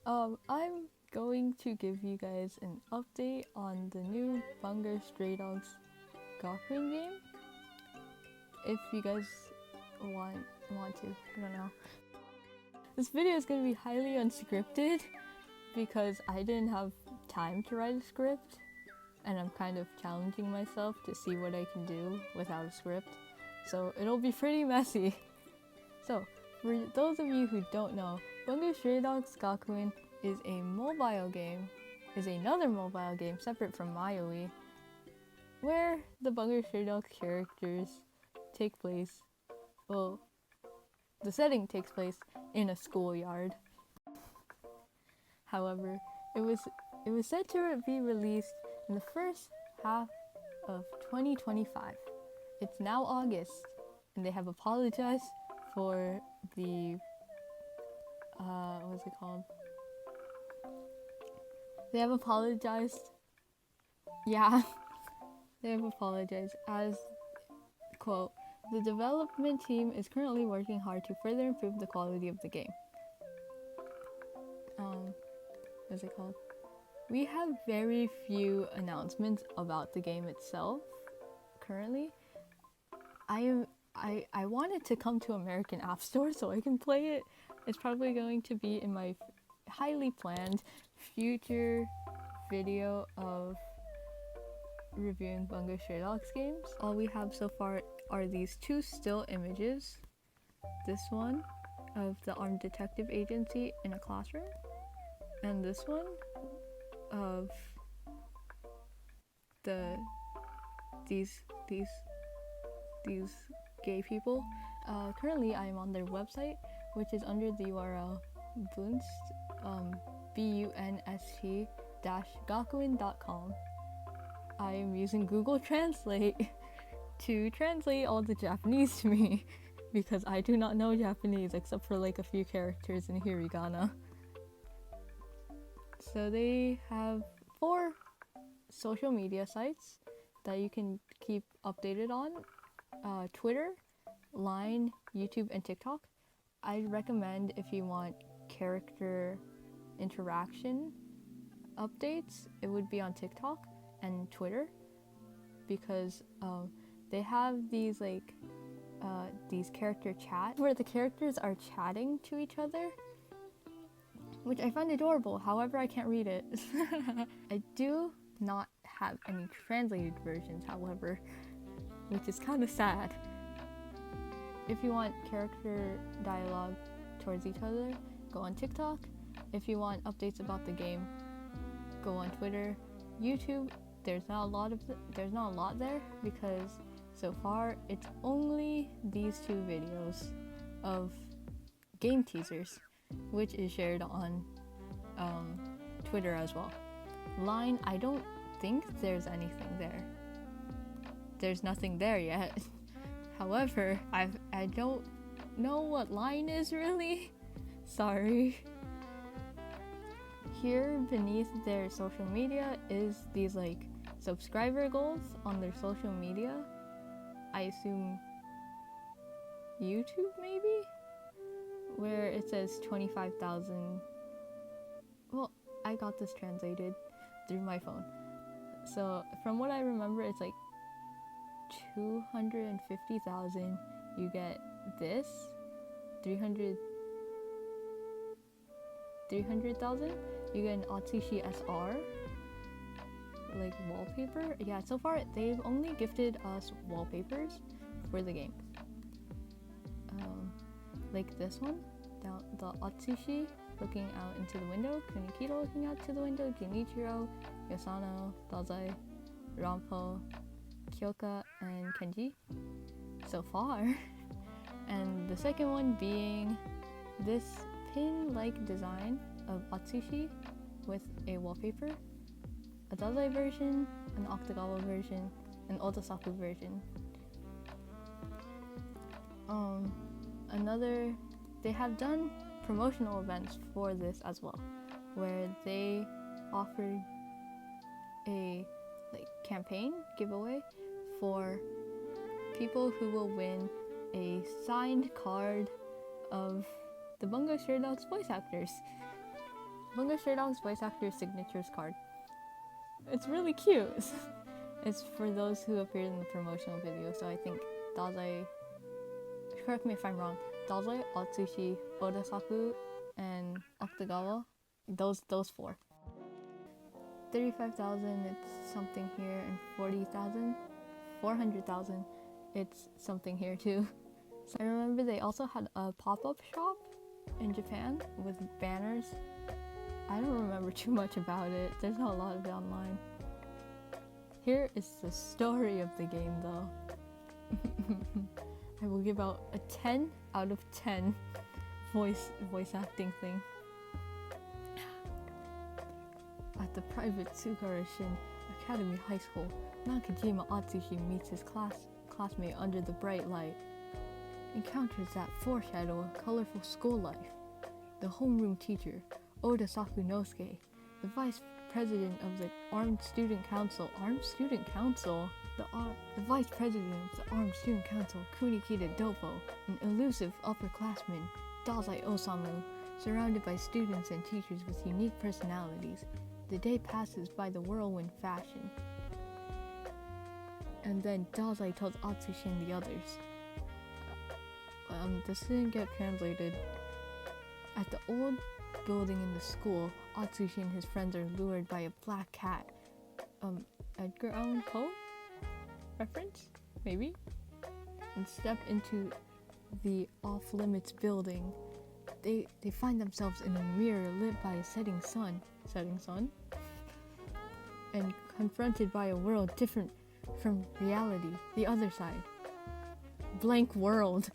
I'm going to give you guys an update on the new Bungo Stray Dogs Gakuen game. If you guys want to, I don't know. This video is going to be highly unscripted because I didn't have time to write a script, and I'm kind of challenging myself to see what I can do without a script. So it'll be pretty messy. So, for those of you who don't know, Bungo Stray Dogs Gakuen is another mobile game separate from MyOE, where the Bungo Stray Dogs characters take place. Well, the setting takes place in a schoolyard. However, it was set to be released in the first half of 2025. It's now August, and they have apologized for the what's it called? They have apologized. Yeah, they have apologized as, quote, "The development team is currently working hard to further improve the quality of the game." What's it called? We have very few announcements about the game itself currently. I want it to come to American App Store so I can play it. It's probably going to be in my highly planned future video of reviewing Bungo Stray Dogs games. All we have so far are these two still images. This one of the armed detective agency in a classroom, and this one of these gay people. Currently, I am on their website, which is under the URL bunst bunst-gakuen.com. I am using Google Translate to translate all the Japanese to me because I do not know Japanese except for like a few characters in hiragana. So they have 4 social media sites that you can keep updated on: Twitter, Line, YouTube, and TikTok. I'd recommend, if you want character interaction updates, it would be on TikTok and Twitter, because they have these these character chats where the characters are chatting to each other, which I find adorable. However, I can't read it. I do not have any translated versions, however, which is kind of sad. If you want character dialogue towards each other, go on TikTok. If you want updates about the game, go on Twitter. YouTube, there's not a lot there because so far it's only these 2 videos of game teasers, which is shared on Twitter as well. Line, I don't think there's anything there. There's nothing there yet. However, I don't know what Line is really. Sorry. Here beneath their social media is these subscriber goals on their social media. I assume YouTube maybe? Where it says 25,000. Well, I got this translated through my phone. So from what I remember, it's 250,000. You get this. 300,000. You get an Atsushi SR wallpaper. Yeah, so far they've only gifted us wallpapers for the game. Like this one, down the Atsushi looking out into the window, Kunikito looking out to the window, Junichiro, Yosano, Dazai, Rampo, Kyoka, and Kenji so far. And the second one being this pin-like design of Atsushi with a wallpaper, a Dazai version, an Octagawa version, an Otosaku version. They have done promotional events for this as well, where they offered a campaign giveaway for people who will win a signed card of the Bungo Stray Dogs voice actors. Bungo Stray Dog's voice actor's signatures card. It's really cute. It's for those who appeared in the promotional video, so I think Dazai, correct me if I'm wrong, Dazai, Atsushi, Odasaku, and Okutagawa, those 4. 35,000, it's something here, and 40,000, 400,000, it's something here too. So I remember they also had a pop-up shop in Japan with banners. I don't remember too much about it. There's not a lot of it online. Here is the story of the game though. I will give out a 10 out of 10 voice acting thing. At the private Tsugarashin Academy High School, Nakajima Atsushi meets his classmate under the bright light. Encounters that foreshadow a colorful school life. The homeroom teacher, Oda Sakunosuke, the vice president of the Armed Student Council, the vice president of the Armed Student Council, Kunikita Dopo, an elusive upperclassman, Dazai Osamu, surrounded by students and teachers with unique personalities. The day passes by the whirlwind fashion. And then Dazai tells Atsushi and the others. This didn't get translated. At the old building in the school, Atsushi and his friends are lured by a black cat. Edgar Allan Poe? Reference? Maybe? And step into the off-limits building. They find themselves in a mirror lit by a setting sun, and confronted by a world different from reality, the other side. Blank world.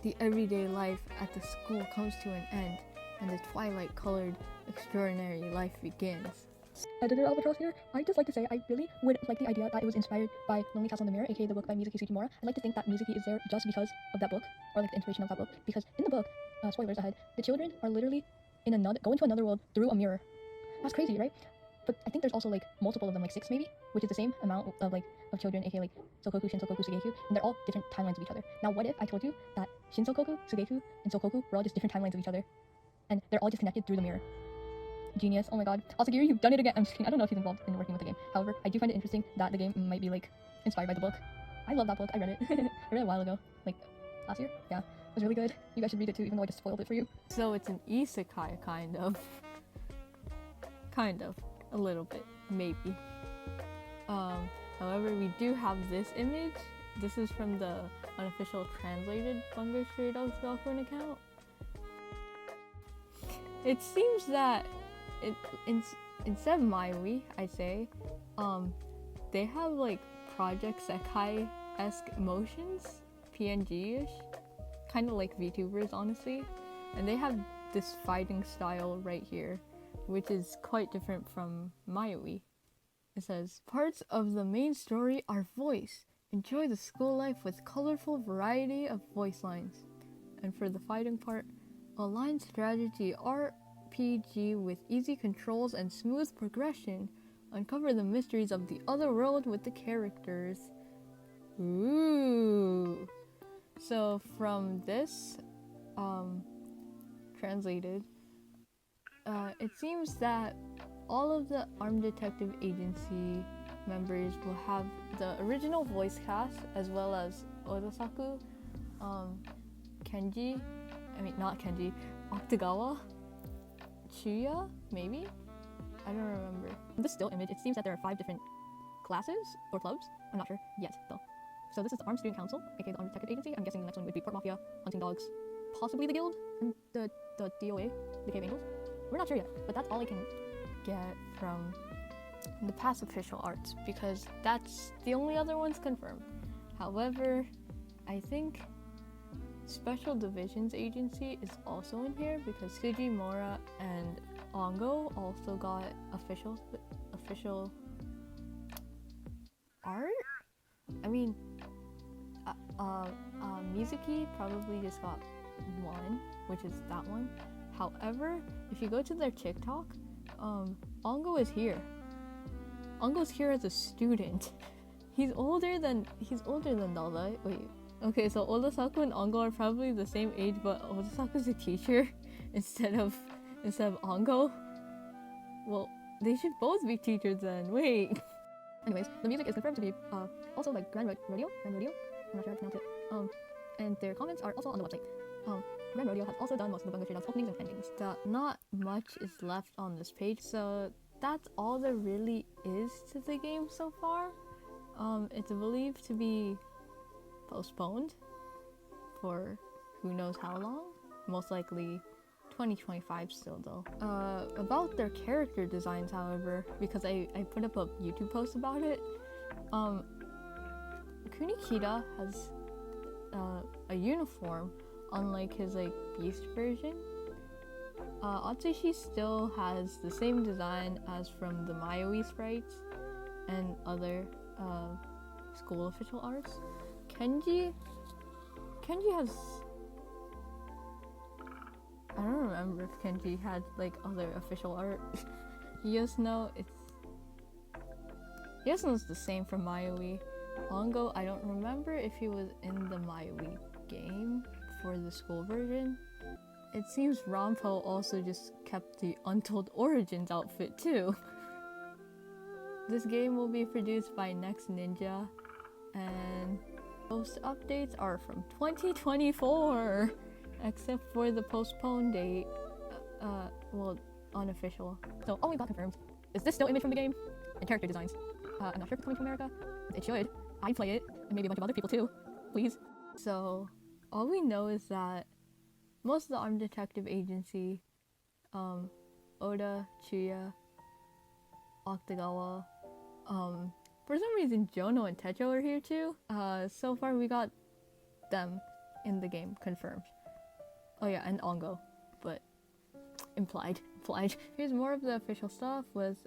The everyday life at the school comes to an end, and the twilight-colored, extraordinary life begins. Editor Albatross here. I'd just like to say I really would like the idea that it was inspired by Lonely Castle in the Mirror, aka the book by Mizuki Tsujimura. I'd like to think that Mizuki is there just because of that book, or like the inspiration of that book, because in the book, spoilers ahead, the children are literally go into another world through a mirror. That's crazy, right? But I think there's also like multiple of them, like 6 maybe, which is the same amount of children, aka like Sokoku, Shinsokoku, Sugeku, and they're all different timelines of each other. Now what if I told you that Shinsokoku, Sugeku, and Sokoku were all just different timelines of each other, and they're all just connected through the mirror? Genius. Oh my god. Asagiri, you've done it again. I'm just kidding. I don't know if he's involved in working with the game. However, I do find it interesting that the game might be like inspired by the book. I love that book. I read it. I read it a while ago. Like last year. Yeah. It was really good. You guys should read it too, even though I just spoiled it for you. So it's an isekai, kind of. A little bit. Maybe. However, we do have this image. This is from the unofficial translated Bungo Stray Dogs Gakuen account. It seems that instead of Maui, I'd say, they have like Project Sekai-esque motions, PNG-ish, kind of like VTubers, honestly, and they have this fighting style right here, which is quite different from Maui. It says, parts of the main story are voiced. Enjoy the school life with colorful variety of voice lines. And for the fighting part, a line strategy RPG with easy controls and smooth progression. Uncover the mysteries of the other world with the characters. Ooh. So from this, translated, it seems that all of the Armed Detective Agency members will have the original voice cast, as well as Odasaku, Okutagawa, Chuya, maybe? I don't remember. In this still image, it seems that there are 5 different classes or clubs. I'm not sure yet, though. So this is the Armed Student Council, aka the Armed Detective Agency. I'm guessing the next one would be Port Mafia, Hunting Dogs, possibly the Guild, and the DOA, the Cave Angels. We're not sure yet, but that's all I can get from the past official arts, because that's the only other ones confirmed. However, I think Special Divisions Agency is also in here, because Sujimura and Ongo also got official art? I mean, Mizuki probably just got one, which is that one. However, if you go to their TikTok, Ongo is here. Ongo's here as a student. He's older than Dazai. Wait. Okay, so Odasaku and Ongo are probably the same age, but Odasaku's a teacher. instead of Ongo. Well, they should both be teachers then. Wait. Anyways, the music is confirmed to be also like Grand Rodeo. I'm not sure how to pronounce it. And their comments are also on the website. Grand Rodeo has also done most of the Bungo Stray Dogs openings and endings. Not much is left on this page, so that's all there really is to the game so far. It's believed to be postponed for who knows how long. Most likely 2025 still though. About their character designs, however, because I put up a YouTube post about it, Kunikita has a uniform unlike his like beast version. Atsushi still has the same design as from the Mayoi sprites and other school official arts. Kenji has, I don't remember if Kenji had like other official art. Yasuno's the same from Mayoi. Ongo, I don't remember if he was in the Mayoi game for the school version. It seems Rampo also just kept the Untold Origins outfit too. This game will be produced by Next Ninja, and most updates are from 2024, except for the postponed date. Well, unofficial. So all we got confirmed is this still image from the game and character designs. I'm not sure if it's coming to America. It should. I'd play it, and maybe a bunch of other people too. Please. So all we know is that most of the Armed Detective Agency, Oda, Chuya, Octagawa, for some reason Jono and Techo are here too. So far we got them in the game confirmed. Oh yeah, and Ongo, but implied. Here's more of the official stuff with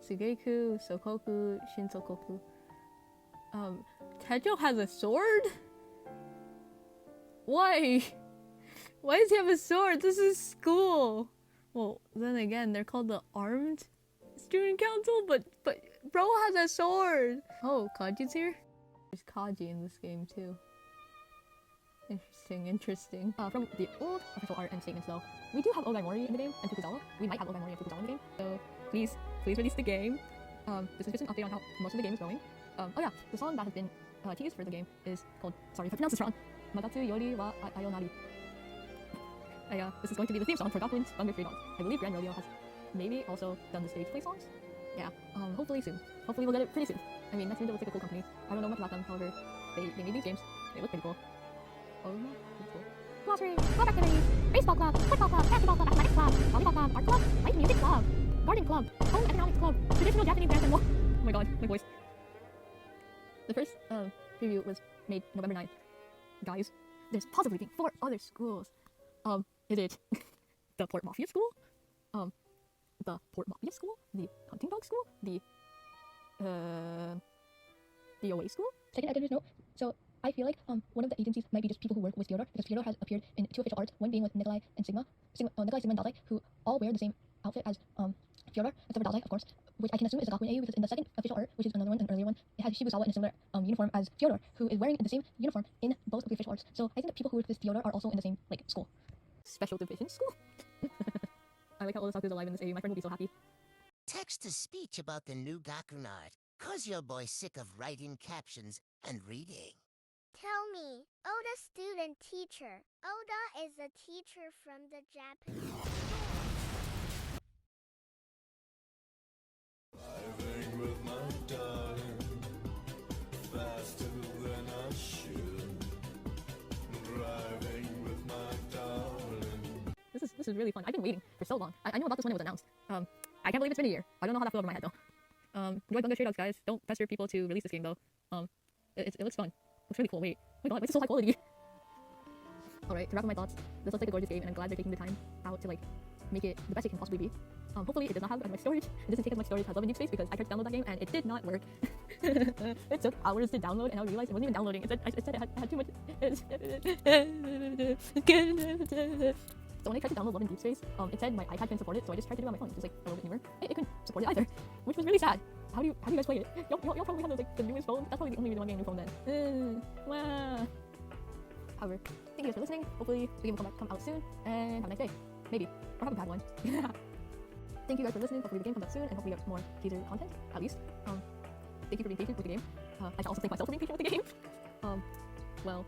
Sugeku, Sokoku, Shinsokoku. Techo has a sword? Why? Why does he have a sword? This is school. Well, then again, they're called the Armed Student Council, but bro has a sword. Oh, Kaji's here? There's Kaji in this game too. Interesting. From the old official art and statements though, we do have Ogai Mori in the game, and Fukuzawa. We might have Ogai Mori and Fukuzawa in the game. So please release the game. This is just an update on how most of the game is going. Oh yeah, the song that has been teased for the game is called, sorry if I pronounce this wrong, Magatsu Yori wa Ayonari. This is going to be the theme song for Gakuen's Bungo Stray Dogs. I believe Grand Rodeo has maybe also done the stage play songs. Yeah, hopefully soon. Hopefully we'll get it pretty soon. I mean, Next Ninja looks like a cool company. I don't know much about them, however, they made these games. They look pretty cool. Oh, pretty cool. Glossary, club activities, baseball club, football club, basketball club, athletics club, volleyball club, art club, light music club, garden club, home economics club, traditional Japanese dance and more. Oh my god, my voice. The first preview was made November 9th. Guys, there's possibly 4 other schools. Is it the Port Mafia School? The Port Mafia School? The Hunting Dog School? The OA School? Second editor's note. So I feel like one of the agencies might be just people who work with Theodore, because Theodore has appeared in 2 official arts, one being with Nikolai and Sigma, Nikolai, Sigma, and Dazai, who all wear the same outfit as Theodore, except for Dazai, of course, which I can assume is a Gakuen AU, because in the second official art, which is another one, an earlier one, it has Shibusawa in a similar uniform as Theodore, who is wearing the same uniform in both of the official arts. So I think that people who work with Theodore are also in the same like school. Special division school? I like how all the stuff is alive in this AU. My friend will be so happy. Text-to-speech about the new Gakuen art. Cause your boy sick of writing captions and reading. Tell me, Oda student teacher. Oda is a teacher from the Japanese. Driving with my darling, faster than I should. Driving with my darling. This is really fun. I've been waiting for so long. I knew about this when it was announced. I can't believe it's been a year. I don't know how that flew over my head though. Enjoy Bungo Stray Dogs, guys. Don't pester people to release this game though. It looks fun. It looks really cool. Wait, oh my god, why is it so high quality? Alright, to wrap up my thoughts, this looks like a gorgeous game, and I'm glad they're taking the time out to like make it the best it can possibly be. Hopefully it does not have as much storage. It doesn't take as much storage as Love and Deep Space, because I tried to download that game and it did not work. It took hours to download, and I realized it wasn't even downloading. It said it had too much. So when I tried to download Love and Deep Space, it said my iPad couldn't support it, so I just tried to do it on my phone, which is like a little bit newer. It couldn't support it either, which was really sad. How do you guys play it? Y'all probably have like the newest phones. That's probably the only reason why I'm getting a new phone then. Wow. However, thank you guys for listening. Hopefully the game will come out soon, and have a nice day. Maybe. Or have a bad one. Thank you guys for listening. Hopefully the game comes out soon, and hopefully we get more teaser content, at least. Thank you for being patient with the game. I should also thank myself for being patient with the game. Well...